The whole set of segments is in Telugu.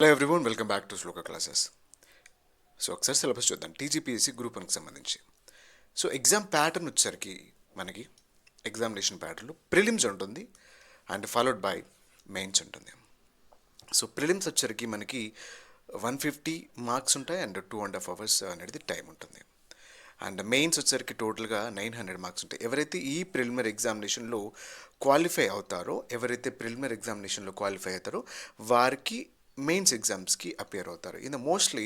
Hello everyone, welcome back to Shloka classes. So ఒకసారి సిలబస్ చూద్దాం. టీజీపీఎస్సీ గ్రూప్ 1కి సంబంధించి. సో ఎగ్జామ్ ప్యాటర్న్ వచ్చేసరికి మనకి ఎగ్జామినేషన్ ప్యాటర్న్లో ప్రిలిమ్స్ ఉంటుంది అండ్ ఫాలోడ్ బై మెయిన్స్ ఉంటుంది. సో ప్రిలిమ్స్ వచ్చేసరికి మనకి 150 మార్క్స్ ఉంటాయి అండ్ 2.5 అవర్స్ అనేది టైం ఉంటుంది. అండ్ మెయిన్స్ వచ్చేసరికి టోటల్గా 900 మార్క్స్ ఉంటాయి. ఎవరైతే ఈ ప్రిలిమినరీ ఎగ్జామినేషన్లో క్వాలిఫై అవుతారో వారికి మెయిన్స్ ఎగ్జామ్స్కి అపియర్ అవుతారు. ఇన్ మోస్ట్లీ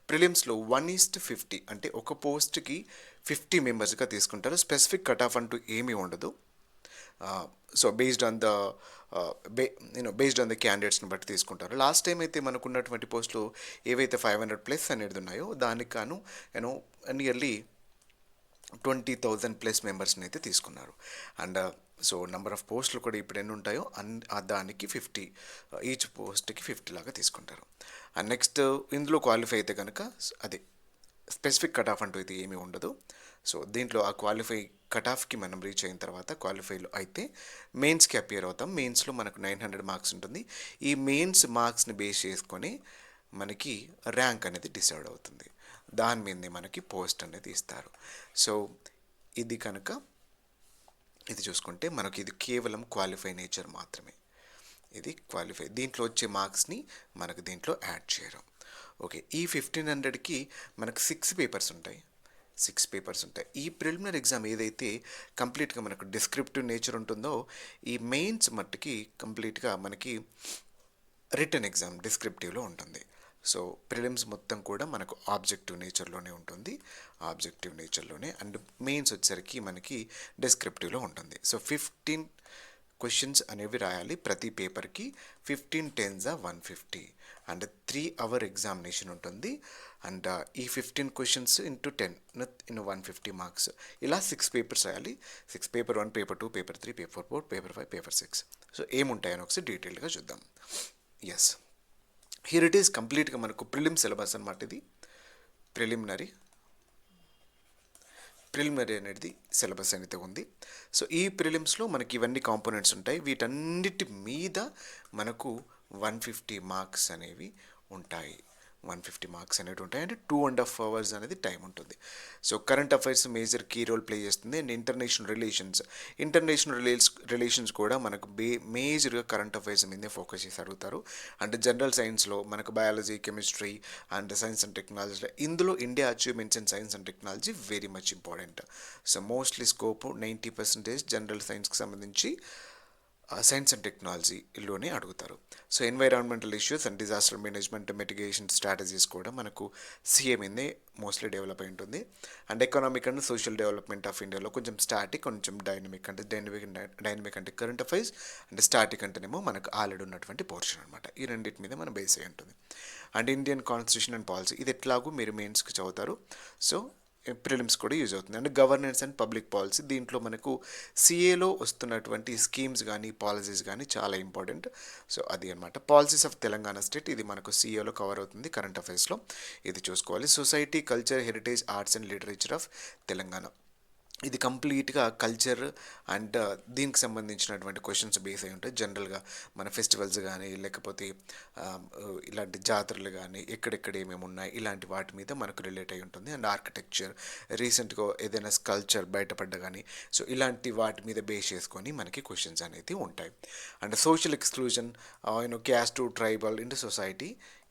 ప్రిలిమ్స్లో 1:50 అంటే ఒక పోస్ట్కి 50 మెంబర్స్గా తీసుకుంటారు. స్పెసిఫిక్ కట్ ఆఫ్ అంటూ ఏమీ ఉండదు. సో బేస్డ్ ఆన్ ద క్యాండిడేట్స్ని బట్టి తీసుకుంటారు. లాస్ట్ టైం అయితే మనకున్నటువంటి పోస్టులు ఏవైతే 500+ అనేది ఉన్నాయో దానికి గాను నియర్లీ 20,000 ప్లస్ మెంబర్స్ని అయితే తీసుకున్నారు. అండ్ సో నెంబర్ ఆఫ్ పోస్టులు కూడా ఇప్పుడు ఎన్ని ఉంటాయో దానికి 50, ఈచ్ పోస్ట్కి 50 లాగా తీసుకుంటారు. అండ్ నెక్స్ట్ ఇందులో క్వాలిఫై అయితే కనుక అదే స్పెసిఫిక్ కట్ ఆఫ్ అంటూ అయితే ఏమీ ఉండదు. సో దీంట్లో ఆ క్వాలిఫై కట్ ఆఫ్కి మనం రీచ్ అయిన తర్వాత క్వాలిఫైలో అయితే మెయిన్స్కి అపియర్ అవుతాం. మెయిన్స్లో మనకు 900 మార్క్స్ ఉంటుంది. ఈ మెయిన్స్ మార్క్స్ని బేస్ చేసుకొని మనకి ర్యాంక్ అనేది డిసైడ్ అవుతుంది. దాని మీదనే మనకి పోస్ట్ అనేది ఇస్తారు. సో ఇది కనుక ఇది చూసుకుంటే మనకి ఇది కేవలం క్వాలిఫై నేచర్ మాత్రమే. ఇది క్వాలిఫై, దీంట్లో వచ్చే మార్క్స్ని మనకు దీంట్లో యాడ్ చేయరు. ఓకే, ఈ 1500కి మనకు 6 పేపర్స్ ఉంటాయి. ఈ ప్రిలిమినరీ ఎగ్జామ్ ఏదైతే కంప్లీట్గా మనకు డిస్క్రిప్టివ్ నేచర్ ఉంటుందో, ఈ మెయిన్స్ మట్టుకి కంప్లీట్గా మనకి రిటర్న్ ఎగ్జామ్ డిస్క్రిప్టివ్లో ఉంటుంది. సో ప్రిలిమ్స్ మొత్తం కూడా మనకు ఆబ్జెక్టివ్ నేచర్లోనే ఉంటుంది. అండ్ మెయిన్స్ వచ్చేసరికి మనకి డిస్క్రిప్టివ్లో ఉంటుంది. సో 15 క్వశ్చన్స్ అనేవి రాయాలి ప్రతి పేపర్కి. 15 10s 150 అండ్ 3 hour ఎగ్జామినేషన్ ఉంటుంది. అండ్ ఈ 15 క్వశ్చన్స్ ఇంటూ 10 150 మార్క్స్. ఇలా 6 పేపర్స్ రాయాలి. Paper 1, paper 2, paper 3, paper 4, paper 5, paper 6. So ఏముంటాయని ఒకసారి డీటెయిల్గా చూద్దాం. ఎస్, హియర్ ఇట్ ఈస్ కంప్లీట్గా మనకు ప్రిలిమ్ సిలబస్ అనమాట. ఇది ప్రిలిమినరీ అనేది సిలబస్ అనేది ఉంది. సో ఈ ప్రిలిమ్స్లో మనకి ఇవన్నీ కాంపోనెంట్స్ ఉంటాయి. వీటన్నిటి మీద మనకు 150 మార్క్స్ అనేవి ఉంటాయి. 150 మార్క్స్ అనేవి ఉంటాయి. అంటే 2.5 hours అనేది టైం ఉంటుంది. So current affairs major key role play చేస్తుంది. అండ్ ఇంటర్నేషనల్ రిలేషన్స్ కూడా మనకు మేజర్గా కరెంట్ అఫైర్స్ మీదే ఫోకస్ చేసి అడుగుతారు. అండ్ జనరల్ సైన్స్లో మనకు biology, chemistry and science and technology, ఇందులో India achievements in science and technology very much important. So mostly scope 90% general సైన్స్కి సంబంధించి సైన్స్ అండ్ టెక్నాలజీలోనే అడుగుతారు. So environmental issues and disaster management mitigation strategies కూడా మనకు సీఏ మీదే మోస్ట్లీ డెవలప్ అయి ఉంటుంది. And economic and social development of ఇండియాలో కొంచెం స్టాటిక్, కొంచెం డైనమిక్ అంటే కరెంట్ అఫైర్స్, అండ్ స్టాటిక్ అంటేనేమో మనకు ఆల్రెడీ ఉన్నటువంటి పోర్షన్ అనమాట. ఈ రెండింటి మీద మనం బేస్ అయి ఉంటుంది. And Indian constitution and policy, ఇది ఎట్లాగూ మీరు మెయిన్స్కి చదువుతారు. సో ప్రిలిమ్స్ కూడా యూజ్ అవుతుంది. And governance and public policy, దీంట్లో మనకు సిఏలో వస్తున్నటువంటి స్కీమ్స్ కానీ పాలసీస్ కానీ చాలా ఇంపార్టెంట్. సో అది అనమాట పాలసీస్ ఆఫ్ తెలంగాణ స్టేట్, ఇది మనకు సిఏలో కవర్ అవుతుంది. కరెంట్ అఫైర్స్లో ఇది చూసుకోవాలి. Society, culture, heritage, arts and literature of Telangana, ఇది కంప్లీట్గా కల్చర్ అండ్ దీనికి సంబంధించినటువంటి క్వశ్చన్స్ బేస్ అయి ఉంటాయి. జనరల్గా మన ఫెస్టివల్స్ కానీ లేకపోతే ఇలాంటి జాతరలు కానీ ఎక్కడెక్కడ ఏమేమి ఉన్నాయి ఇలాంటి వాటి మీద మనకు రిలేట్ అయి ఉంటుంది. అండ్ ఆర్కిటెక్చర్, రీసెంట్గా ఏదైనా స్కల్ప్చర్ బయటపడ్డ కానీ, సో ఇలాంటి వాటి మీద బేస్ చేసుకొని మనకి క్వశ్చన్స్ అనేది ఉంటాయి. And social exclusion, caste, tribal in society,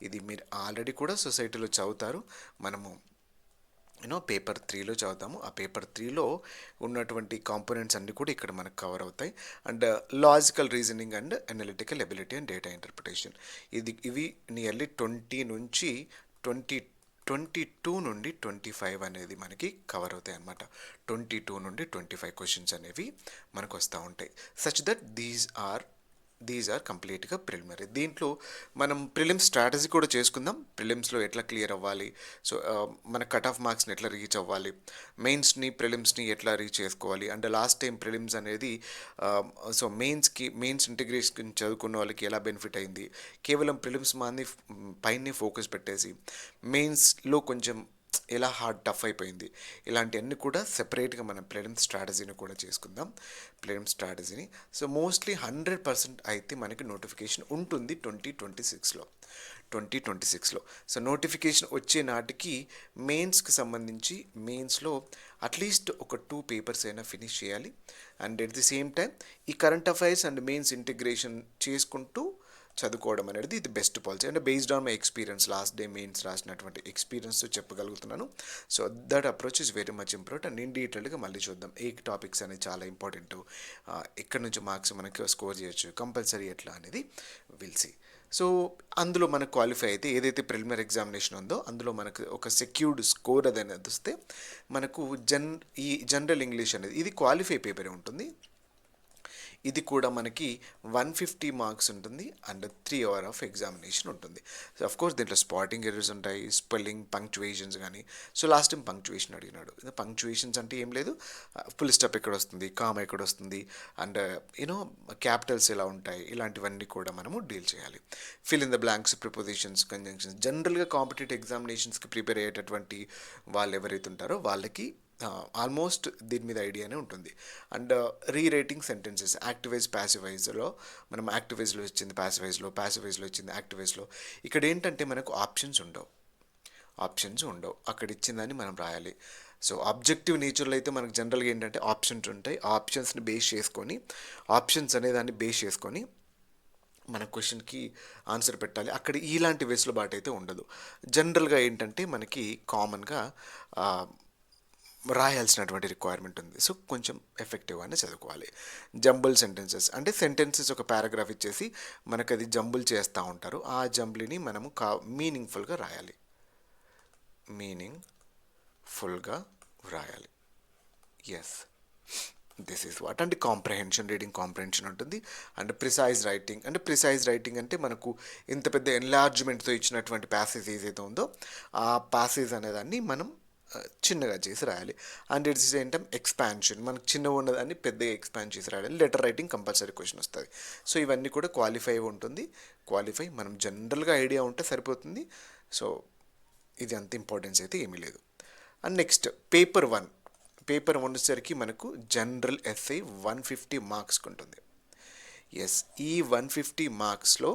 ఇది మీరు ఆల్రెడీ కూడా సొసైటీలో చదువుతారు. మనము పేపర్ 3లో చదువుతాము. ఆ పేపర్ 3లో ఉన్నటువంటి కాంపోనెంట్స్ అన్నీ కూడా ఇక్కడ మనకు కవర్ అవుతాయి. And logical reasoning and analytical ability and data interpretation, ఇవి నియర్లీ 22 నుండి 25 అనేది మనకి కవర్ అవుతాయి అన్నమాట. 22 నుండి 25 క్వశ్చన్స్ అనేవి మనకు వస్తూ ఉంటాయి. సచ్ దట్ దీస్ ఆర్ కంప్లీట్గా ప్రిలిమినరీ. దీంట్లో మనం ప్రిలిమ్స్ స్ట్రాటజీ కూడా చేసుకుందాం. ప్రిలిమ్స్లో ఎట్లా క్లియర్ అవ్వాలి, సో మన కట్ ఆఫ్ మార్క్స్ని ఎట్లా రీచ్ అవ్వాలి, ప్రిలిమ్స్ని ఎట్లా రీచ్ చేసుకోవాలి. అండ్ లాస్ట్ టైం ప్రిలిమ్స్ అనేది సో మెయిన్స్ ఇంటిగ్రేషన్ చదువుకున్న వాళ్ళకి ఎలా బెనిఫిట్ అయింది, కేవలం ప్రిలిమ్స్ పైనే ఫోకస్ పెట్టేసి మెయిన్స్లో కొంచెం ఎలా టఫ్ అయిపోయింది, ఇలాంటివన్నీ కూడా సెపరేట్గా మనం ప్రిలిమ్స్ స్ట్రాటజీని కూడా చేసుకుందాం. సో మోస్ట్లీ 100% అయితే మనకి నోటిఫికేషన్ ఉంటుంది 2026లో. 2026లో. సో నోటిఫికేషన్ వచ్చే నాటికి మెయిన్స్కి సంబంధించి మెయిన్స్లో అట్లీస్ట్ ఒక 2 పేపర్స్ అయినా ఫినిష్ చేయాలి. And at the same time ఈ current affairs and mains integration చేసుకుంటూ చదువుకోవడం అనేది ఇది బెస్ట్ పాలసీ. అంటే based on my experience, last day mains రాసినటువంటి ఎక్స్పీరియన్స్తో చెప్పగలుగుతున్నాను. So that approach is very much important. And in డీటెయిల్గా మళ్ళీ చూద్దాం ఏ టాపిక్స్ అనేది చాలా ఇంపార్టెంట్, ఎక్కడి నుంచి మార్క్స్ మనకి స్కోర్ చేయొచ్చు, కంపల్సరీ ఎట్లా అనేది విల్ సీ. సో అందులో మనకు క్వాలిఫై అయితే ఏదైతే ప్రిలిమినరీ ఎగ్జామినేషన్ ఉందో అందులో మనకు ఒక సెక్యూర్డ్ స్కోర్ అనేది వస్తే మనకు ఈ జనరల్ ఇంగ్లీష్ అనేది ఇది క్వాలిఫై పేపరే ఉంటుంది. ఇది కూడా మనకి 150 మార్క్స్ ఉంటుంది అండ్ 3 అవర్ ఆఫ్ ఎగ్జామినేషన్ ఉంటుంది. సో అఫ్ కోర్స్ దీంట్లో స్పాటింగ్ ఎర్రర్స్ ఉంటాయి, స్పెల్లింగ్, పంక్చువేషన్స్ కానీ. సో లాస్ట్ టైం పంక్చువేషన్ అడిగినాడు. పంక్చువేషన్స్ అంటే ఏం లేదు, ఫుల్ స్టాప్ ఎక్కడ వస్తుంది, కామ ఎక్కడ వస్తుంది, అండ్ యూనో క్యాపిటల్స్ ఎలా ఉంటాయి, ఇలాంటివన్నీ కూడా మనము డీల్ చేయాలి. Fill in the blanks, prepositions, conjunctions. జనరల్గా కాంపిటేటివ్ ఎగ్జామినేషన్స్కి ప్రిపేర్ అయ్యేటటువంటి వాళ్ళు ఎవరైతే ఉంటారో వాళ్ళకి ఆల్మోస్ట్ దీని మీద ఐడియానే ఉంటుంది. అండ్ రీరైటింగ్ సెంటెన్సెస్, యాక్టివైజ్ ప్యాసివైజ్లో మనం యాక్టివైజ్లో వచ్చింది ప్యాసివైజ్లో, ప్యాసివైజ్లో వచ్చింది యాక్టివైజ్లో. ఇక్కడ ఏంటంటే మనకు ఆప్షన్స్ ఉండవు, అక్కడ ఇచ్చిందని మనం రాయాలి. సో ఆబ్జెక్టివ్ నేచర్లో అయితే మనకు జనరల్గా ఏంటంటే ఆప్షన్స్ ఉంటాయి. ఆ ఆప్షన్స్ని బేస్ చేసుకొని, ఆప్షన్స్ అనే దాన్ని బేస్ చేసుకొని మన క్వశ్చన్కి ఆన్సర్ పెట్టాలి. అక్కడ ఇలాంటి వెసులుబాటు అయితే ఉండదు. జనరల్గా ఏంటంటే మనకి కామన్గా రాయాల్సినటువంటి రిక్వైర్మెంట్ ఉంది. సో కొంచెం ఎఫెక్టివ్గానే చదువుకోవాలి. జంబుల్ సెంటెన్సెస్ అంటే సెంటెన్సెస్ ఒక పారాగ్రాఫ్ ఇచ్చేసి మనకు అది జంబుల్ చేస్తూ ఉంటారు. ఆ జంబుల్ని మనము మీనింగ్ఫుల్గా రాయాలి, ఎస్, దిస్ ఈజ్ వాట్. అంటే కాంప్రహెన్షన్, రీడింగ్ కాంప్రహెన్షన్ ఉంటుంది. అండ్ ప్రిసైజ్ రైటింగ్ అంటే మనకు ఇంత పెద్ద ఎన్లార్జ్మెంట్తో ఇచ్చినటువంటి ప్యాసేజ్ ఏదైతే ఉందో ఆ ప్యాసేజ్ అనేదాన్ని మనం చిన్నగా చేసి రాయాలి. అండ్ ఇట్స్ ఏంటంటే ఎక్స్పాన్షన్, మనకు చిన్నగా ఉన్నదాన్ని పెద్దగా ఎక్స్పాండ్ చేసి రాయాలి. లెటర్ రైటింగ్ కంపల్సరీ క్వశ్చన్ వస్తుంది. సో ఇవన్నీ కూడా క్వాలిఫై ఉంటుంది. మనం జనరల్గా ఐడియా ఉంటే సరిపోతుంది. సో ఇది అంత ఇంపార్టెన్స్ అయితే ఏమీ లేదు. అండ్ నెక్స్ట్ పేపర్ 1 వచ్చేసరికి మనకు జనరల్ ఎస్ఐ 150 మార్క్స్కి ఉంటుంది. ఎస్, ఈ 150 మార్క్స్లో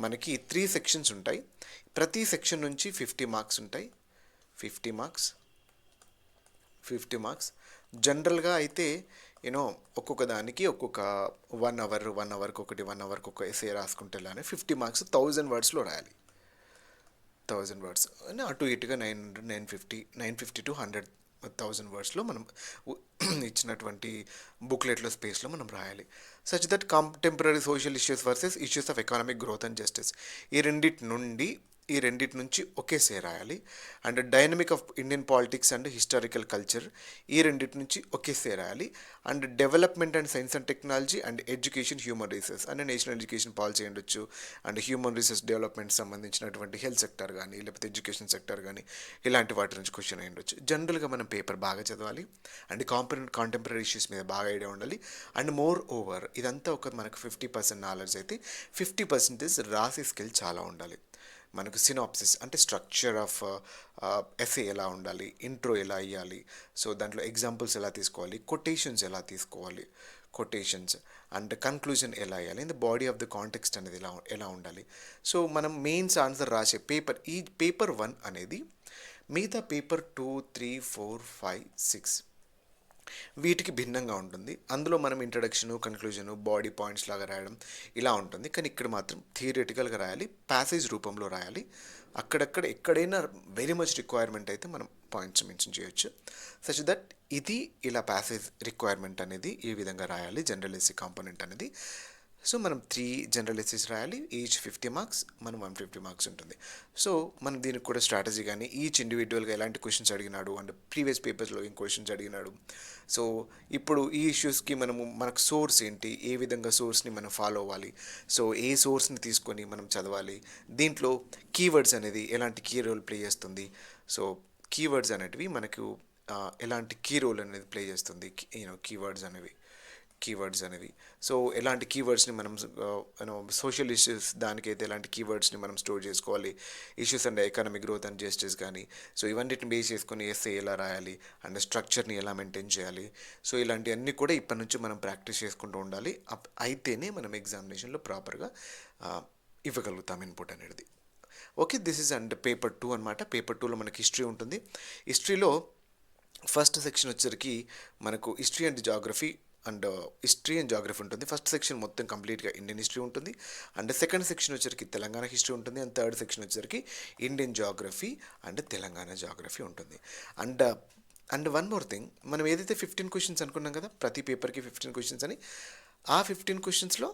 మనకి 3 సెక్షన్స్ ఉంటాయి. ప్రతి సెక్షన్ నుంచి 50 మార్క్స్ ఉంటాయి. 50 మార్క్స్ జనరల్గా అయితే ఒక్కొక్క దానికి ఒక్కొక్క 1 అవర్కి ఒకటి 1 అవర్కి ఒక ఎస్ఏ రాసుకుంటే 50 మార్క్స్ 1000 వర్డ్స్లో రాయాలి. 1000 వర్డ్స్ అటు ఇటుగా 950 టు 100,000 వర్డ్స్లో మనం ఇచ్చినటువంటి బుక్లెట్లో స్పేస్లో మనం రాయాలి. Such that contemporary social issues versus issues of economic growth and justice, ఈ రెండిటి నుంచి ఒకేసే రాయాలి. And dynamic of Indian politics and historical culture, ఈ రెండిటి నుంచి ఒకేసే రాయాలి. And development and science and technology and education, human resource అంటే నేషనల్ ఎడ్యుకేషన్ పాలసీ ఉండొచ్చు. అండ్ హ్యూమన్ రిసోర్స్ డెవలప్మెంట్ సంబంధించినటువంటి హెల్త్ సెక్టర్ కానీ లేకపోతే ఎడ్యుకేషన్ సెక్టర్ కానీ ఇలాంటి వాటి నుంచి క్వశ్చన్ ఉండొచ్చు. జనరల్గా మనం పేపర్ బాగా చదవాలి. అండ్ కాంటెంపరీ ఇష్యూస్ మీద బాగా ఐడియా ఉండాలి. అండ్ మోర్ ఓవర్ ఇదంతా ఒక మనకు 50% నాలెడ్జ్ అయితే 50% రాసే స్కిల్ చాలా ఉండాలి. మనకు సినాప్సిస్ అంటే స్ట్రక్చర్ ఆఫ్ ఎస్ఏ ఎలా ఉండాలి, ఇంట్రో ఎలా ఇవ్వాలి, సో దాంట్లో ఎగ్జాంపుల్స్ ఎలా తీసుకోవాలి, కొటేషన్స్ ఎలా తీసుకోవాలి, అండ్ కన్క్లూజన్ ఎలా ఇవ్వాలి, in the body of the context అనేది ఎలా ఉండాలి. సో మనం మెయిన్స్ ఆన్సర్ రాసే ఈ పేపర్ 1 అనేది మిగతా పేపర్ 2, 3, 4, 5, 6 వీటికి భిన్నంగా ఉంటుంది. అందులో మనం ఇంట్రడక్షను, కన్క్లూజను, బాడీ పాయింట్స్ లాగా రాయడం ఇలా ఉంటుంది. కానీ ఇక్కడ మాత్రం థియరిటికల్గా రాయాలి, ప్యాసేజ్ రూపంలో రాయాలి. అక్కడక్కడ ఎక్కడైనా వెరీ మచ్ రిక్వైర్మెంట్ అయితే మనం పాయింట్స్ మెన్షన్ చేయొచ్చు. సచ్ దట్ ఇది ఇలా ప్యాసేజ్ రిక్వైర్మెంట్ అనేది ఈ విధంగా రాయాలి. జనరల్ ఎస్సీ కాంపోనెంట్ అనేది సో మనం 3 జనరల్ ఎస్సీస్ రాయాలి, ఈచ్ 50 మార్క్స్, మనం 150 మార్క్స్ ఉంటుంది. సో మనం దీనికి కూడా స్ట్రాటజీ కానీ ఈచ్ ఇండివిజువల్గా ఎలాంటి క్వశ్చన్స్ అడిగినాడు అండ్ ప్రీవియస్ పేపర్స్లో ఏం క్వశ్చన్స్ అడిగినాడు, సో ఇప్పుడు ఈ ఇష్యూస్కి మనకు సోర్స్ ఏంటి, ఏ విధంగా సోర్స్ని మనం ఫాలో అవ్వాలి, సో ఏ సోర్స్ని తీసుకొని మనం చదవాలి, దీంట్లో కీవర్డ్స్ అనేది ఎలాంటి కీ రోల్ ప్లే చేస్తుంది, సో కీవర్డ్స్ అనేటివి మనకు ఎలాంటి కీ రోల్ అనేది ప్లే చేస్తుంది, కీవర్డ్స్ అనేవి సో ఎలాంటి కీవర్డ్స్ని మనం సోషల్ ఇష్యూస్ దానికైతే ఎలాంటి కీవర్డ్స్ని మనం స్టోర్ చేసుకోవాలి, issues and economic growth and justice కానీ, సో ఇవన్నిటిని బేస్ చేసుకొని ఎస్ఏ ఎలా రాయాలి అండ్ స్ట్రక్చర్ని ఎలా మెయింటైన్ చేయాలి, సో ఇలాంటివన్నీ కూడా ఇప్పటి నుంచి మనం ప్రాక్టీస్ చేసుకుంటూ ఉండాలి. అయితేనే మనం ఎగ్జామినేషన్లో ప్రాపర్గా ఇవ్వగలుగుతాం ఇన్పుట్ అనేది. Okay, this is and paper 2 అనమాట. పేపర్ 2లో మనకి హిస్టరీ ఉంటుంది. హిస్టరీలో ఫస్ట్ సెక్షన్ వచ్చేసరికి మనకు హిస్టరీ అండ్ జాగ్రఫీ ఉంటుంది. ఫస్ట్ సెక్షన్ మొత్తం కంప్లీట్గా ఇండియన్ హిస్టరీ ఉంటుంది. అండ్ సెకండ్ సెక్షన్ వచ్చేసరికి తెలంగాణ హిస్టరీ ఉంటుంది. అండ్ థర్డ్ సెక్షన్ వచ్చేసరికి Indian geography and Telangana geography ఉంటుంది. And and one more thing, మనం ఏదైతే 15 క్వశ్చన్స్ అనుకున్నాం కదా, ప్రతి పేపర్కి 15 క్వశ్చన్స్ అని, ఆ 15 క్వశ్చన్స్లో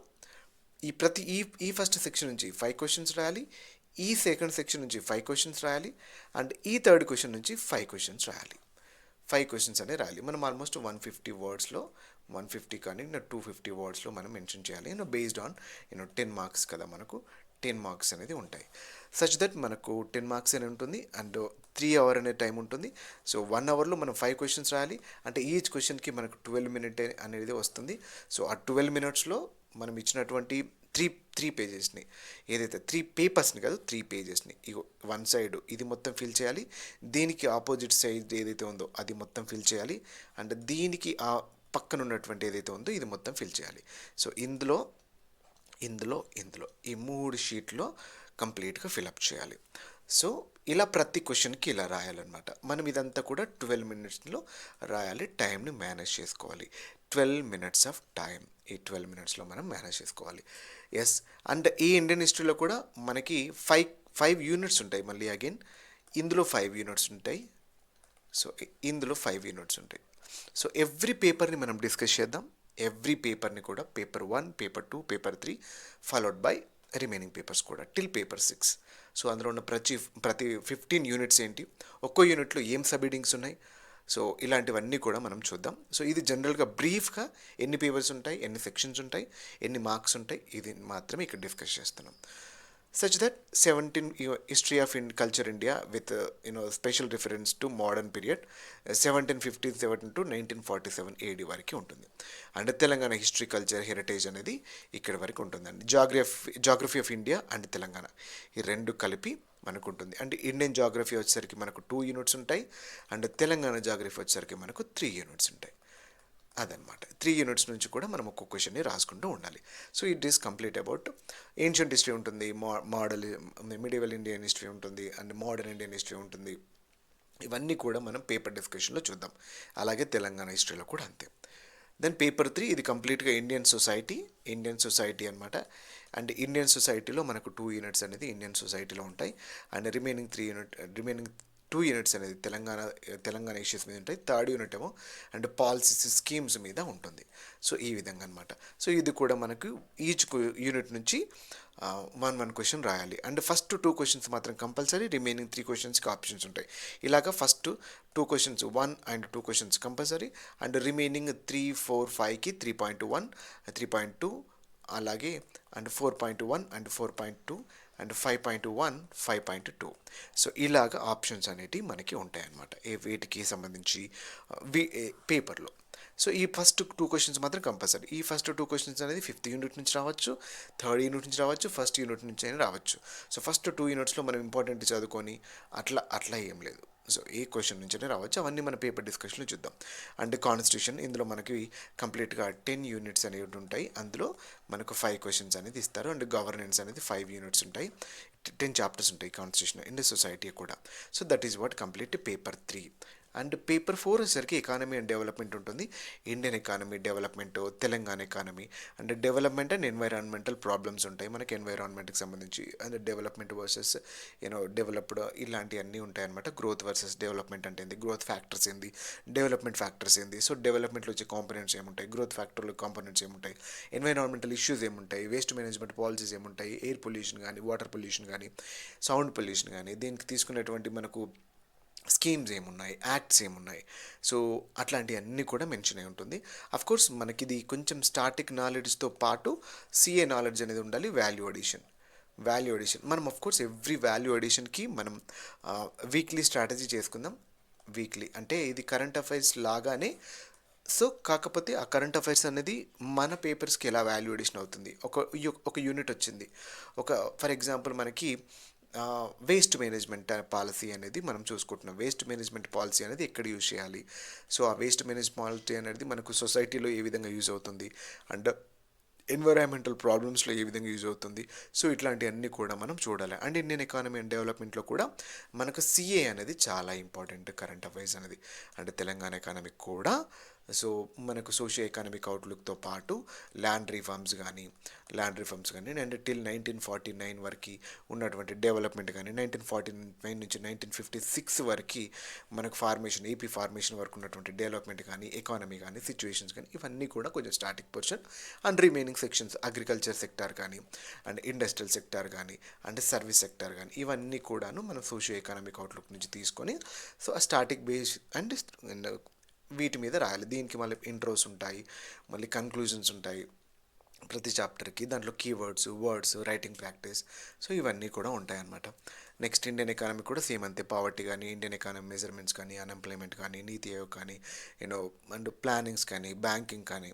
ఈ ఫస్ట్ సెక్షన్ నుంచి 5 క్వశ్చన్స్ రాయాలి, ఈ సెకండ్ సెక్షన్ నుంచి 5 క్వశ్చన్స్ రాయాలి, అండ్ ఈ థర్డ్ క్వశ్చన్ నుంచి 5 క్వశ్చన్స్ రాయాలి. 5 క్వశ్చన్స్ అనేవి రాయాలి. మనం ఆల్మోస్ట్ 150 వర్డ్స్లో, 150 కానీ 250 వర్డ్స్లో మనం మెన్షన్ చేయాలి. బేస్డ్ ఆన్ 10 మార్క్స్ కదా, మనకు 10 మార్క్స్ అనేది ఉంటాయి. సచ్ దట్ మనకు 10 మార్క్స్ అనేది ఉంటుంది. అండ్ 3 అవర్ అనే టైం ఉంటుంది. సో 1 అవర్లో మనం 5 క్వశ్చన్స్ రాయాలి. అంటే ఈచ్ క్వశ్చన్కి మనకు 12 మినిట్ అనేది వస్తుంది. సో ఆ 12 మినిట్స్లో మనం ఇచ్చినటువంటి త్రీ పేజెస్ని, ఏదైతే 3 పేపర్స్ని కాదు, 3 పేజెస్ని, ఇగో వన్ సైడ్ ఇది మొత్తం ఫిల్ చేయాలి, దీనికి ఆపోజిట్ సైడ్ ఏదైతే ఉందో అది మొత్తం ఫిల్ చేయాలి, అండ్ దీనికి ఆ పక్కన ఉన్నటువంటి ఏదైతే ఉందో ఇది మొత్తం ఫిల్ చేయాలి. సో ఇందులో ఈ 3 షీట్లో కంప్లీట్గా ఫిలప్ చేయాలి. సో ఇలా ప్రతి క్వశ్చన్కి ఇలా రాయాలన్నమాట. మనం ఇదంతా కూడా 12 మినిట్స్లో రాయాలి. టైంని మేనేజ్ చేసుకోవాలి. 12 మినిట్స్ ఆఫ్ టైం, ఈ 12 మినిట్స్లో మనం మేనేజ్ చేసుకోవాలి. ఎస్. అండ్ ఈ ఇండియన్ హిస్టరీలో కూడా మనకి ఫైవ్ యూనిట్స్ ఉంటాయి. మళ్ళీ అగైన్ ఇందులో 5 యూనిట్స్ ఉంటాయి. సో ఇందులో 5 యూనిట్స్ ఉంటాయి. సో ఎవ్రీ పేపర్ని మనం డిస్కస్ చేద్దాం. ఎవ్రీ పేపర్ని కూడా, paper 1, paper 2, paper 3 followed by remaining papers కూడా టిల్ పేపర్ 6. సో అందులో ఉన్న ప్రతి 15 యూనిట్స్ ఏంటి, ఒక్కో యూనిట్లో ఏం సబ్ హెడ్డింగ్స్ ఉన్నాయి, సో ఇలాంటివన్నీ కూడా మనం చూద్దాం. సో ఇది జనరల్గా బ్రీఫ్గా ఎన్ని పేపర్స్ ఉంటాయి, ఎన్ని సెక్షన్స్ ఉంటాయి, ఎన్ని మార్క్స్ ఉంటాయి, ఇది మాత్రమే ఇక్కడ డిస్కస్ చేస్తున్నాం. Such that 17 history of culture India with special reference to modern period 1757 to 1947 AD వరకు ఉంటుంది. And Telangana history culture heritage అనేది ఇక్కడ వరకు ఉంటుందండి. Geography of India and Telangana ఈ రెండు కలిపి మనకు ఉంటుంది. అండ్ ఇండియన్ జాగ్రఫీ వచ్చేసరికి మనకు 2 యూనిట్స్ ఉంటాయి. అండ్ తెలంగాణ జాగ్రఫీ వచ్చేసరికి మనకు 3 యూనిట్స్ ఉంటాయి. అదనమాట. 3 యూనిట్స్ నుంచి కూడా మనం ఒక్కొక్క క్వశ్చన్ని రాసుకుంటూ ఉండాలి. So it is complete about ancient history ఉంటుంది, మిడివల్ ఇండియన్ హిస్టరీ ఉంటుంది, అండ్ మోడర్న్ ఇండియన్ హిస్టరీ ఉంటుంది. ఇవన్నీ కూడా మనం పేపర్ డిస్కషన్లో చూద్దాం. అలాగే తెలంగాణ హిస్టరీలో కూడా అంతే. దెన్ పేపర్ 3 ఇది కంప్లీట్గా ఇండియన్ సొసైటీ అనమాట. అండ్ ఇండియన్ సొసైటీలో మనకు 2 యూనిట్స్ అనేది ఇండియన్ సొసైటీలో ఉంటాయి. అండ్ రిమైనింగ్ 2 యూనిట్స్ అనేది తెలంగాణ ఇష్యూస్ మీద ఉంటాయి. థర్డ్ యూనిట్ ఏమో అండ్ పాలసీస్, స్కీమ్స్ మీద ఉంటుంది. సో ఈ విధంగా అనమాట. సో ఇది కూడా మనకు ఈచ్ యూనిట్ నుంచి 1 క్వశ్చన్ రాయాలి. అండ్ ఫస్ట్ 2 క్వశ్చన్స్ మాత్రం కంపల్సరీ, రిమైనింగ్ 3 క్వశ్చన్స్కి ఆప్షన్స్ ఉంటాయి. ఇలాగా first 2 questions 1 and 2 questions compulsory, and remaining 3, 4, 5కి 3.1, 3.2 అలాగే అండ్ 4.1 అండ్ 4.2 అండ్ 5.1, 5.2. సో ఇలాగ ఆప్షన్స్ అనేటివి మనకి ఉంటాయన్నమాట వీటికి సంబంధించి పేపర్లో. సో ఈ ఫస్ట్ 2 క్వశ్చన్స్ మాత్రం కంపల్సరీ. ఈ ఫస్ట్ 2 క్వశ్చన్స్ అనేది 5th యూనిట్ నుంచి రావచ్చు, 3rd యూనిట్ నుంచి రావచ్చు, 1st యూనిట్ నుంచి అయినా రావచ్చు. సో ఫస్ట్ 2 యూనిట్స్లో మనం ఇంపార్టెంట్ చదువుకొని అట్లా ఏం లేదు. సో ఏ క్వశ్చన్ నుంచైనా రావచ్చు. అవన్నీ మన పేపర్ డిస్కషన్లో చూద్దాం. అండ్ కాన్స్టిట్యూషన్, ఇందులో మనకి కంప్లీట్గా 10 యూనిట్స్ అనేవి ఉంటాయి. అందులో మనకు 5 క్వశ్చన్స్ అనేది ఇస్తారు. అండ్ గవర్నెన్స్ అనేది 5 యూనిట్స్ ఉంటాయి. 10 చాప్టర్స్ ఉంటాయి కాన్స్టిట్యూషన్, ఇండియన్ సొసైటీ కూడా. So that is what complete paper 3. And paper 4 వచ్చేసరికి ఎకానమీ అండ్ డెవలప్మెంట్ ఉంటుంది. Indian economy, development, Telangana economy, and development and environmental problems ఉంటాయి మనకి ఎన్వైరాన్మెంట్కి సంబంధించి. అండ్ డెవలప్మెంట్ వర్సెస్ డెవలప్డ్ ఇలాంటివన్నీ ఉంటాయన్నమాట. గ్రోత్ వర్సెస్ డెవలప్మెంట్ అంటే ఏంది, గ్రోత్ ఫ్యాక్టర్స్ ఏంది, డెవలప్మెంట్ ఫ్యాక్టర్స్ ఏంది, సో డెవలప్మెంట్లో వచ్చే కాంపోనెంట్స్ ఏముంటాయి, గ్రోత్ ఫ్యాక్టర్లో కాంపోనెంట్స్ ఏముంటాయి, ఎన్వైరాన్మెంటల్ ఇష్యూస్ ఏముంటాయి, వేస్ట్ మేనేజ్మెంట్ పాలసీస్ ఏముంటాయి, ఎయిర్ పొల్యూషన్ కానీ, వాటర్ పొల్యూషన్ కానీ, సౌండ్ పొల్యూషన్ కానీ, దీనికి తీసుకునేటువంటి మనకు స్కీమ్స్ ఏమున్నాయి, యాక్ట్స్ ఏమున్నాయి, సో అట్లాంటివన్నీ కూడా మెన్షన్ అయి ఉంటుంది. అఫ్కోర్స్ మనకి ఇది కొంచెం స్టాటిక్ నాలెడ్జ్తో పాటు సిఏ నాలెడ్జ్ అనేది ఉండాలి. వాల్యూ అడిషన్ మనం అఫ్కోర్స్ ఎవ్రీ వాల్యూ అడిషన్కి మనం వీక్లీ స్ట్రాటజీ చేసుకుందాం. వీక్లీ అంటే ఇది కరెంట్ అఫైర్స్ లాగానే. సో కాకపోతే ఆ కరెంట్ అఫైర్స్ అనేది మన పేపర్స్కి ఎలా వాల్యూ అడిషన్ అవుతుంది. ఒక యూనిట్ వచ్చింది, ఫర్ ఎగ్జాంపుల్ మనకి వేస్ట్ మేనేజ్మెంట్ పాలసీ అనేది మనం చూసుకుంటున్నాం. వేస్ట్ మేనేజ్మెంట్ పాలసీ అనేది ఎక్కడ యూజ్ చేయాలి, సో ఆ వేస్ట్ మేనేజ్ పాలసీ అనేది మనకు సొసైటీలో ఏ విధంగా యూజ్ అవుతుంది, అండ్ ఎన్విరాన్మెంటల్ ప్రాబ్లమ్స్లో ఏ విధంగా యూజ్ అవుతుంది. సో ఇట్లాంటివన్నీ కూడా మనం చూడాలి. అండ్ ఇండియన్ ఎకానమీ అండ్ డెవలప్మెంట్లో కూడా మనకు సిఏ అనేది చాలా ఇంపార్టెంట్ కరెంట్ అఫైర్స్ అనేది. అంటే తెలంగాణ ఎకానమీ కూడా సో మనకు సోషియో ఎకనామిక్ అవుట్లుక్తో పాటు ల్యాండ్ రిఫార్మ్స్ కానీ అండ్ టిల్ 1949 వరకు ఉన్నటువంటి డెవలప్మెంట్ కానీ 1949 నుంచి 1956 వరకు మనకు ఏపీ ఫార్మేషన్ వరకు ఉన్నటువంటి డెవలప్మెంట్ కానీ ఎకానమీ కానీ సిచ్యువేషన్స్ కానీ ఇవన్నీ కూడా కొంచెం static portion. And remaining sections agriculture sector కానీ అండ్ ఇండస్ట్రియల్ సెక్టార్ కానీ అండ్ సర్వీస్ సెక్టార్ కానీ ఇవన్నీ కూడాను మనం సోషియో ఎకనామిక్ అవుట్లుక్ నుంచి తీసుకొని సో ఆ స్టాటిక్ బేస్ అండ్ వీటి మీద రాయాలి. దీనికి మళ్ళీ ఇంట్రోస్ ఉంటాయి, మళ్ళీ కన్క్లూజన్స్ ఉంటాయి ప్రతి చాప్టర్కి. దాంట్లో keywords, words, writing practice, so ఇవన్నీ కూడా ఉంటాయన్నమాట. నెక్స్ట్ ఇండియన్ ఎకానమీ కూడా సేమ్ అంతే. పావర్టీ కానీ, ఇండియన్ ఎకానమీ మెజర్మెంట్స్ కానీ, అన్ఎంప్లాయ్మెంట్ కానీ, నీతి ఆయోగ్ కానీ, అండ్ ప్లానింగ్స్ కానీ, బ్యాంకింగ్ కానీ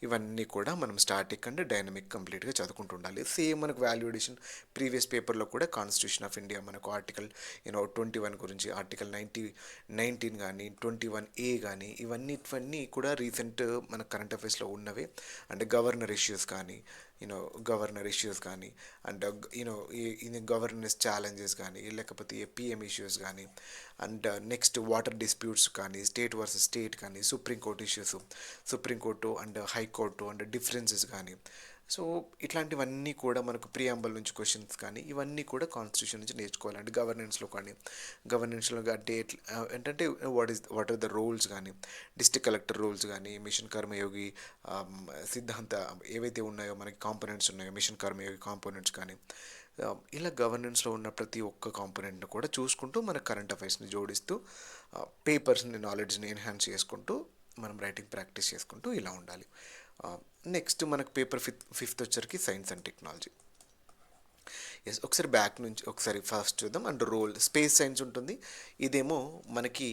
ఇవన్నీ కూడా మనం స్టాటిక్ అండ్ డైనమిక్ కంప్లీట్గా చదువుకుంటూ ఉండాలి. సేమ్ మనకు వాల్యూ ఎడిషన్ ప్రీవియస్ పేపర్లో కూడా కాన్స్టిట్యూషన్ ఆఫ్ ఇండియా మనకు ఆర్టికల్ 21 గురించి, ఆర్టికల్ 19 కానీ, 21A కానీ ఇవన్నీ కూడా రీసెంట్ మన కరెంట్ అఫైర్స్లో ఉన్నవే. అంటే గవర్నర్ ఇష్యూస్ కానీ అండ్ గవర్నెన్స్ ఛాలెంజెస్ కానీ లేకపోతే పిఎం ఇష్యూస్ కానీ అండ్ నెక్స్ట్ వాటర్ డిస్ప్యూట్స్ కానీ, స్టేట్ వర్సెస్ స్టేట్ కానీ, supreme court issues, supreme court and high court and differences కానీ, సో ఇట్లాంటివన్నీ కూడా మనకు ప్రియాంబల్ నుంచి క్వశ్చన్స్ కానీ ఇవన్నీ కూడా కాన్స్టిట్యూషన్ నుంచి నేర్చుకోవాలండి. గవర్నెన్స్లో అంటే ఏంటంటే వాట్ ఆర్ ద రూల్స్ కానీ, డిస్ట్రిక్ట్ కలెక్టర్ రూల్స్ కానీ, మిషన్ కర్మయోగి సిద్ధాంత ఏవైతే ఉన్నాయో మనకి కాంపోనెంట్స్ ఉన్నాయో మిషన్ కర్మయోగి కాంపోనెంట్స్ కానీ ఇలా గవర్నెన్స్లో ఉన్న ప్రతి ఒక్క కాంపోనెంట్ని కూడా చూసుకుంటూ మన కరెంట్ అఫైర్స్ని జోడిస్తూ పేపర్స్ని నాలెడ్జ్ని ఎన్హాన్స్ చేసుకుంటూ మనం రైటింగ్ ప్రాక్టీస్ చేసుకుంటూ ఇలా ఉండాలి. నెక్స్ట్ మనకు పేపర్ ఫిఫ్త్ వచ్చరికి సైన్స్ అండ్ టెక్నాలజీ. ఒకసారి బ్యాక్ నుంచి ఒకసారి ఫస్ట్ చూద్దాం. అండ్ స్పేస్ సైన్స్ ఉంటుంది. ఇదేమో మనకి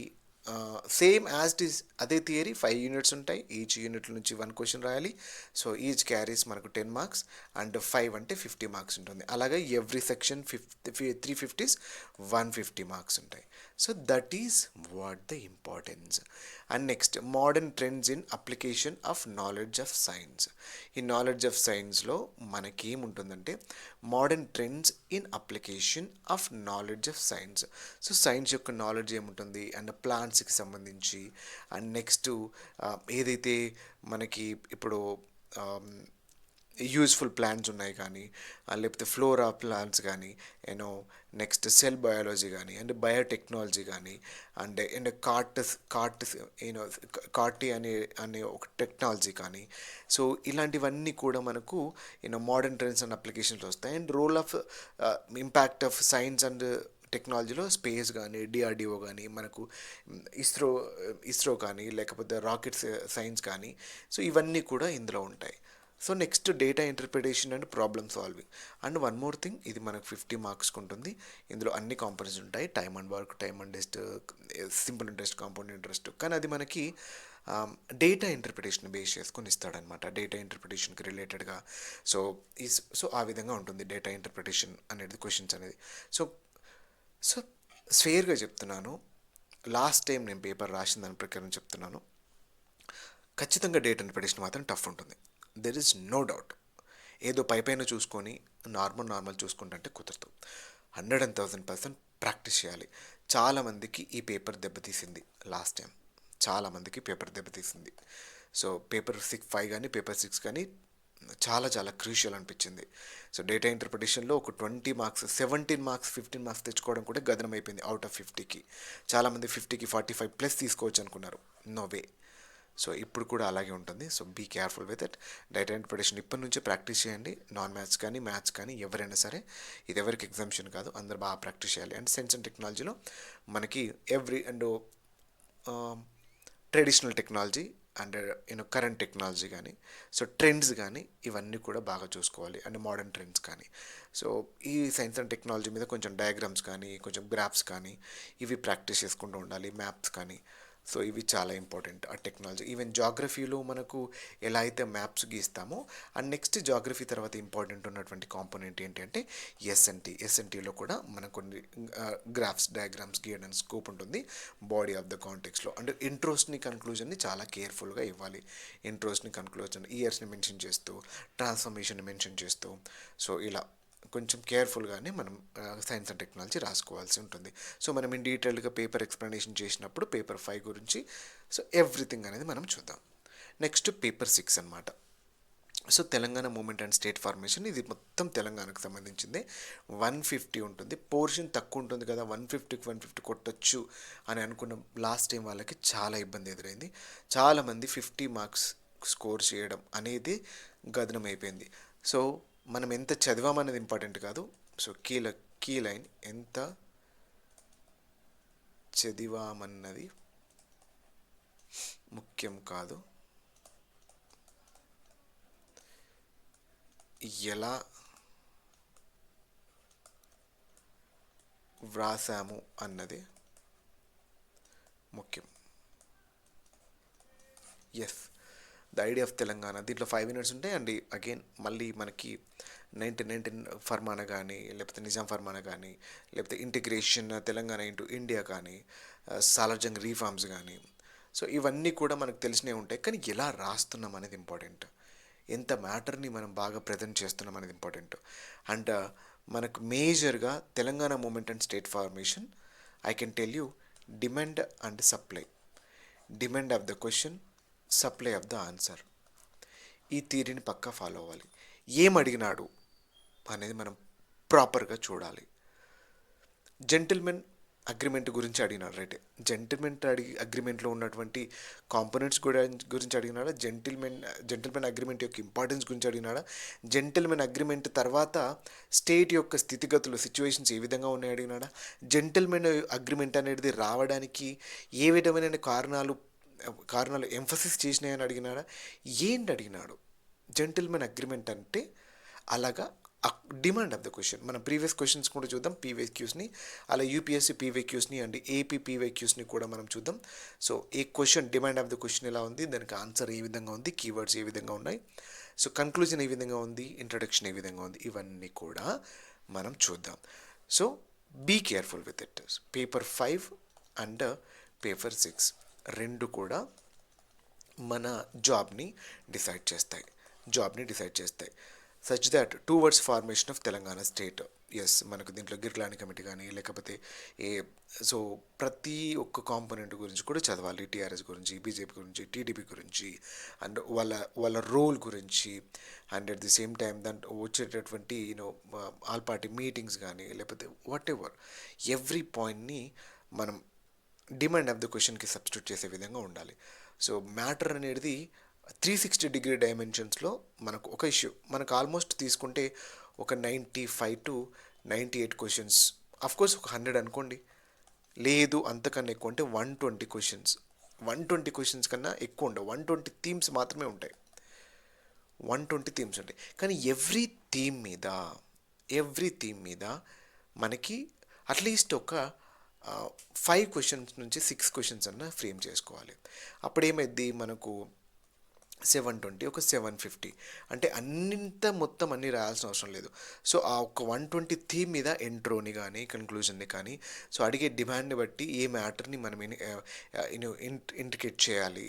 సేమ్ యాజ్ ఇట్ ఈస్ అదే థియరీ 5 యూనిట్స్ ఉంటాయి. ఈచ్ యూనిట్ నుంచి 1 క్వశ్చన్ రాయాలి. సో ఈచ్ క్యారీస్ మనకు 10 మార్క్స్ అండ్ 5 అంటే 50 మార్క్స్ ఉంటుంది. అలాగే ఎవ్రీ సెక్షన్ 350s 150 మార్క్స్ ఉంటాయి. So that is what the importance. And next modern trends in application of knowledge of science. ఈ నాలెడ్జ్ ఆఫ్ సైన్స్లో మనకేముంటుందంటే modern trends in application of knowledge of science. So science యొక్క నాలెడ్జ్ ఏముంటుంది అండ్ ప్లాంట్స్కి సంబంధించి అండ్ నెక్స్ట్ ఏదైతే మనకి ఇప్పుడు యూజ్ఫుల్ ప్లాంట్స్ ఉన్నాయి కానీ లేకపోతే ఫ్లోరా ప్లాంట్స్ కానీ నెక్స్ట్ సెల్ బయాలజీ కానీ అండ్ బయోటెక్నాలజీ కానీ అండ్ కార్టీ అనే ఒక టెక్నాలజీ కానీ, సో ఇలాంటివన్నీ కూడా మనకు మోడర్న్ ట్రెండ్స్ అండ్ అప్లికేషన్స్ వస్తాయి. And role of impact of science and టెక్నాలజీలో స్పేస్ కానీ, డిఆర్డిఓ కానీ, మనకు ఇస్రో కానీ లేకపోతే రాకెట్ సైన్స్ కానీ, సో ఇవన్నీ కూడా ఇందులో ఉంటాయి. So next data interpretation and problem solving. And one more thing, ఇది మనకు 50 మార్క్స్కి ఉంటుంది. ఇందులో అన్ని కాంపోనెంట్స్ ఉంటాయి. Time and work, time and test, simple interest, compound interest. కానీ అది మనకి డేటా ఇంటర్ప్రిటేషన్ బేస్ చేసుకొని ఇస్తాడనమాట. డేటా ఇంటర్ప్రిటేషన్కి రిలేటెడ్గా సో ఆ విధంగా ఉంటుంది డేటా ఇంటర్ప్రిటేషన్ అనేది క్వశ్చన్స్ అనేది. సో స్వేర్గా చెప్తున్నాను, లాస్ట్ టైం నేను పేపర్ రాసిన దాని ప్రకారం చెప్తున్నాను, ఖచ్చితంగా డేటా ఇంటర్ప్రిటేషన్ మాత్రం టఫ్ ఉంటుంది. There is no doubt. ఏదో పైపైన చూసుకొని నార్మల్ చూసుకుంటే కుదరదు. 110% ప్రాక్టీస్ చేయాలి. చాలామందికి ఈ పేపర్ దెబ్బతీసింది లాస్ట్ టైం, చాలామందికి పేపర్ దెబ్బతీసింది. సో పేపర్ 5 కానీ పేపర్ 6 కానీ చాలా క్రూషియల్ అనిపించింది. సో డేటా ఇంటర్ప్రిటేషన్లో ఒక 20 మార్క్స్, 17 మార్క్స్, 15 మార్క్స్ తెచ్చుకోవడం కూడా గగనం అయిపోయింది అవుట్ ఆఫ్ 50కి. చాలామంది 50కి 45+ తీసుకోవచ్చు అనుకున్నారు. No way. సో ఇప్పుడు కూడా అలాగే ఉంటుంది. So be careful with it. Data interpretation ఇప్పటి నుంచే ప్రాక్టీస్ చేయండి. నాన్ మ్యాథ్స్ కానీ మ్యాథ్స్ కానీ ఎవరైనా సరే, ఇది ఎవరికి ఎగ్జామ్షన్ కాదు, అందరు బాగా ప్రాక్టీస్ చేయాలి. అండ్ సైన్స్ అండ్ టెక్నాలజీలో మనకి traditional technology and current technology కానీ, సో ట్రెండ్స్ కానీ ఇవన్నీ కూడా బాగా చూసుకోవాలి. అండ్ మోడర్న్ ట్రెండ్స్ కానీ. సో ఈ సైన్స్ అండ్ టెక్నాలజీ మీద కొంచెం డయాగ్రామ్స్ కానీ, కొంచెం గ్రాఫ్స్ కానీ ఇవి ప్రాక్టీస్ చేసుకుంటూ ఉండాలి. మ్యాప్స్ కానీ. సో ఇవి చాలా ఇంపార్టెంట్ ఆ టెక్నాలజీ. ఈవెన్ జాగ్రఫీలో మనకు ఎలా అయితే మ్యాప్స్ గీస్తామో, అండ్ నెక్స్ట్ జాగ్రఫీ తర్వాత ఇంపార్టెంట్ ఉన్నటువంటి కాంపోనెంట్ ఏంటి అంటే ఎస్ఎన్టీలో కూడా మనకు కొన్ని గ్రాఫ్స్ డయాగ్రామ్స్ గీయడానికి స్కోప్ ఉంటుంది బాడీ ఆఫ్ ద కాంటెక్స్లో. అంటే ఇంట్రోస్ని కన్క్లూజన్ని చాలా కేర్ఫుల్గా ఇవ్వాలి. ఇంట్రోస్ని కన్క్లూజన్ ఇయర్స్ని మెన్షన్ చేస్తూ, ట్రాన్స్ఫర్మేషన్ని మెన్షన్ చేస్తూ, సో ఇలా కొంచెం కేర్ఫుల్గానే మనం సైన్స్ అండ్ టెక్నాలజీ రాసుకోవాల్సి ఉంటుంది. సో మనం ఇన్ డీటెయిల్డ్గా పేపర్ ఎక్స్ప్లెనేషన్ చేసినప్పుడు పేపర్ 5 గురించి సో ఎవ్రీథింగ్ అనేది మనం చూద్దాం. నెక్స్ట్ పేపర్ 6 అనమాట. So Telangana movement and state formation, ఇది మొత్తం తెలంగాణకు సంబంధించింది. 150 ఉంటుంది. పోర్షన్ తక్కువ ఉంటుంది కదా, 150కి 150 కొట్టచ్చు అని అనుకున్న లాస్ట్ టైం వాళ్ళకి చాలా ఇబ్బంది ఎదురైంది. చాలామంది 50 మార్క్స్ స్కోర్ చేయడం అనేది గగనం అయిపోయింది. సో మనం ఎంత చదివామనేది ఇంపార్టెంట్ కాదు. సో కీ లైన్ ఎంత చదివామన్నది ముఖ్యం కాదు, ఎలా వ్రాసాము అన్నది ముఖ్యం. Yes, the idea of Telangana, దీంట్లో 5 యూనిట్స్ ఉంటాయి. అండ్ అగైన్ మళ్ళీ మనకి 1919 ఫర్మానా కానీ, లేకపోతే నిజాం ఫర్మానా కానీ, లేకపోతే ఇంటిగ్రేషన్ తెలంగాణ ఇంటూ ఇండియా కానీ, సాలార్జంగ్ రీఫార్మ్స్ కానీ, సో ఇవన్నీ కూడా మనకు తెలిసినవి ఉంటాయి. కానీ ఎలా రాస్తున్నాం అనేది ఇంపార్టెంట్, ఎంత మ్యాటర్ని మనం బాగా ప్రజెంట్ చేస్తున్నాం అనేది ఇంపార్టెంట్. అండ్ మనకు మేజర్గా Telangana movement and state formation, I can tell you demand and supply. Demand of the question, supply of the answer. ఈ థియరీని పక్కా ఫాలో అవ్వాలి. ఏం అడిగినాడు అనేది మనం ప్రాపర్గా చూడాలి. జెంటిల్మెన్ అగ్రిమెంట్ గురించి అడిగినాడు, రైట్? అగ్రిమెంట్లో ఉన్నటువంటి కాంపోనెంట్స్ గురించి అడిగినాడా? జెంటిల్మెన్ అగ్రిమెంట్ యొక్క ఇంపార్టెన్స్ గురించి అడిగినాడా? జెంటిల్మెన్ అగ్రిమెంట్ తర్వాత స్టేట్ యొక్క స్థితిగతులు, సిచ్యువేషన్స్ ఏ విధంగా ఉన్నాయి అడిగినాడా? జెంటిల్మెన్ అగ్రిమెంట్ అనేది రావడానికి ఏ విధమైన కారణాలు ఎంఫసిస్ చేసినాయని అడిగినాడా? ఏంటి అడిగినాడు? జెంటిల్మెన్ అగ్రిమెంట్ అంటే అలాగా డిమాండ్ ఆఫ్ ద క్వశ్చన్. మనం ప్రీవియస్ క్వశ్చన్స్ కూడా చూద్దాం, పీవైక్యూస్ని, అలా యూపీఎస్సీ పీవైక్యూస్ని అండ్ ఏపీ పీవైక్యూస్ని కూడా మనం చూద్దాం. So A question, demand of the question ఎలా ఉంది, దానికి ఆన్సర్ ఏ విధంగా ఉంది, కీవర్డ్స్ ఏ విధంగా ఉన్నాయి, సో కన్క్లూజన్ ఏ విధంగా ఉంది, ఇంట్రడక్షన్ ఏ విధంగా ఉంది, ఇవన్నీ కూడా మనం చూద్దాం. So be careful with it. Paper 5 and paper 6 రెండు కూడా మన జాబ్ని డిసైడ్ చేస్తాయి. Such that towards formation of Telangana state. Yes, మనకు దీంట్లో గిర్లాని కమిటీ కానీ, లేకపోతే సో ప్రతి ఒక్క కాంపోనెంట్ గురించి కూడా చదవాలి. టీఆర్ఎస్ గురించి, బీజేపీ గురించి, టీడీపీ గురించి, అండ్ వాళ్ళ రోల్ గురించి, and at the same time దాంట్లో వచ్చేటటువంటి ఆల్ పార్టీ మీటింగ్స్ కానీ, లేకపోతే వాట్ ఎవర్ ఎవ్రీ పాయింట్ని మనం డిమాండ్ ఆఫ్ ద క్వశ్చన్కి సబ్స్టిట్యూట్ చేసే విధంగా ఉండాలి. సో మ్యాటర్ అనేది 360 డిగ్రీ డైమెన్షన్స్లో మనకు ఒక ఇష్యూ మనకు ఆల్మోస్ట్ తీసుకుంటే ఒక 95 to 98 క్వశ్చన్స్, అఫ్కోర్స్ ఒక 100 అనుకోండి, లేదు అంతకన్నా ఎక్కువ అంటే 120 క్వశ్చన్స్. 120 క్వశ్చన్స్ కన్నా ఎక్కువ ఉండవు, 120 థీమ్స్ మాత్రమే ఉంటాయి. 120 థీమ్స్ ఉంటాయి. కానీ ఎవ్రీ థీమ్ మీద మనకి అట్లీస్ట్ ఒక 5 క్వశ్చన్స్ నుంచి 6 క్వశ్చన్స్ అన్న ఫ్రేమ్ చేసుకోవాలి. అప్పుడేమైద్ది, మనకు 720 ఒక 750, అంటే మొత్తం అన్నీ రాయాల్సిన అవసరం లేదు. సో ఆ ఒక 120 థీమ్ మీద ఇంట్రోని కానీ, కన్క్లూజన్ని కానీ, సో అడిగే డిమాండ్ని బట్టి ఏ మ్యాటర్ని మనం ఇండికేట్ చేయాలి,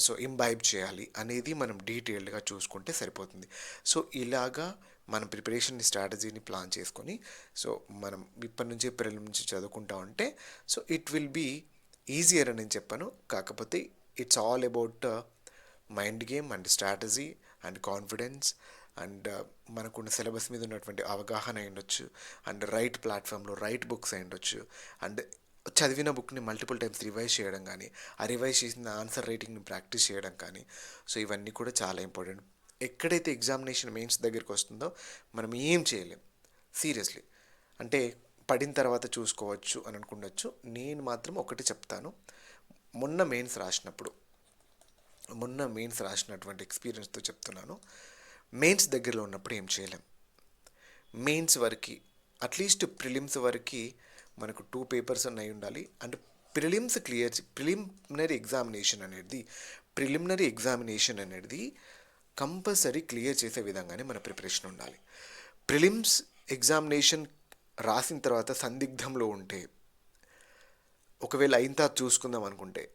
సో ఇంబైబ్ చేయాలి అనేది మనం డీటెయిల్డ్గా చూసుకుంటే సరిపోతుంది. సో ఇలాగా మనం ప్రిపరేషన్ స్ట్రాటజీని ప్లాన్ చేసుకొని, సో మనం ఇప్పటి నుంచి ఏప్రిల్ నుంచి చదువుకుంటా ఉంటే so it will be easier అని నేను చెప్పాను. కాకపోతే it's all about mind game and strategy and confidence and మనకున్న సిలబస్ మీద ఉన్నటువంటి అవగాహన అయి ఉండొచ్చు, అండ్ రైట్ ప్లాట్ఫామ్లో రైట్ బుక్స్ అయి ఉండొచ్చు, అండ్ చదివిన బుక్ని మల్టిపుల్ టైమ్స్ రివైజ్ చేయడం కానీ, ఆ రివైజ్ చేసిన ఆన్సర్ రైటింగ్ని ప్రాక్టీస్ చేయడం కానీ, సో ఇవన్నీ కూడా చాలా ఇంపార్టెంట్. ఎక్కడైతే ఎగ్జామినేషన్ మెయిన్స్ దగ్గరికి వస్తుందో మనం ఏం చేయలేం సీరియస్లీ. అంటే పడిన తర్వాత చూసుకోవచ్చు అని అనుకుండొచ్చు. నేను మాత్రం ఒకటి చెప్తాను, మొన్న మెయిన్స్ రాసినటువంటి ఎక్స్పీరియన్స్తో చెప్తున్నాను. మెయిన్స్ దగ్గరలో ఉన్నప్పుడు ఏం చేయలేం. మెయిన్స్ వరకు అట్లీస్ట్ ప్రిలిమ్స్ వరకు మనకు 2 పేపర్స్ అయి ఉండాలి, అండ్ ప్రిలిమినరీ ఎగ్జామినేషన్ అనేది కంపల్సరీ క్లియర్ చేసే విధంగానే మన ప్రిపరేషన్ ఉండాలి. ప్రిలిమ్స్ ఎగ్జామినేషన్ రాసిన తర్వాత సందిగ్ధంలో ఉంటే, ఒకవేళ అయిన తర్వాత చూసుకుందాం అనుకుంటే,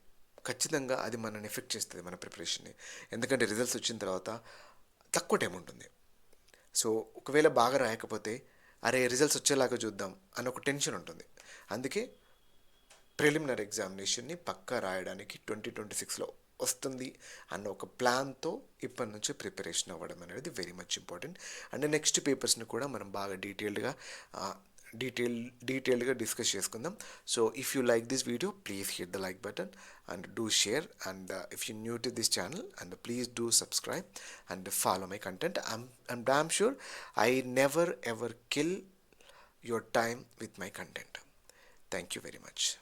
ఖచ్చితంగా అది మనని ఎఫెక్ట్ చేస్తుంది మన ప్రిపరేషన్ని. ఎందుకంటే రిజల్ట్స్ వచ్చిన తర్వాత తక్కువ టైం ఉంటుంది. సో ఒకవేళ బాగా రాయకపోతే, అరే రిజల్ట్స్ వచ్చేలాగా చూద్దాం అని ఒక టెన్షన్ ఉంటుంది. అందుకే ప్రిలిమినరీ ఎగ్జామినేషన్ని పక్కా రాయడానికి 2026లో వస్తుంది అన్న ఒక ప్లాన్తో ఇప్పటి నుంచి ప్రిపరేషన్ అవ్వడం అనేది very much important. And next పేపర్స్ని కూడా మనం బాగా డీటెయిల్డ్గా డిస్కస్ చేసుకుందాం. So if you like this video, please hit the like button and do share, and if you're new to this channel, and please do subscribe and follow my content. I'm damn sure I never ever kill your time with my content. Thank you very much.